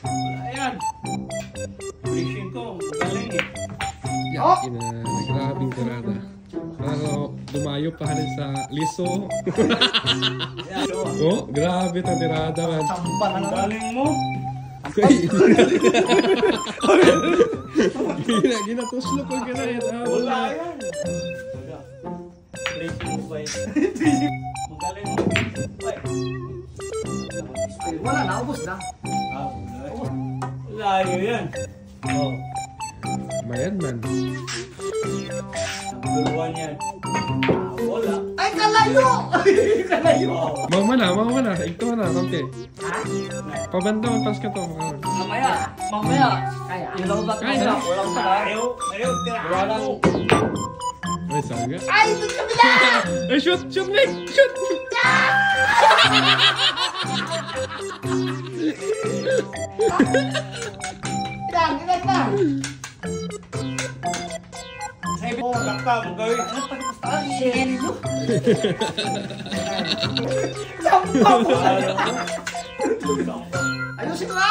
Wala yan. Fishing ko, galing eh. Yak, ina. Grabing tirada. Pero dumayo pa rin sa liso. Yan, so, Oh, grabe ta tirada man. Sampa na ang naman. galing mo. Ginatuslok ko gina yan. Wala yan. Wala. Fishing mo ba yan? Magaling mo. Ay. Wala na, ubos na. Ah, layo yan. Oh, Mayan man. nagduluan yan. Wala. Ay, kalayo! Kalayo! Oh, Mau mana? Ito na, kampi. Ha? Pabanda man pas ka to. Mamaya. Kaya. Ilaw ba Kaya. kaya? Walang sara. ayaw, tira. Wala. Ay, saga. Ay, doon sa bila! Ay, shoot, Nick! Shoot! Ilan na. Oh, lakta, magawi. Ay, share nyo. Sampa mo. Ayusin ko na!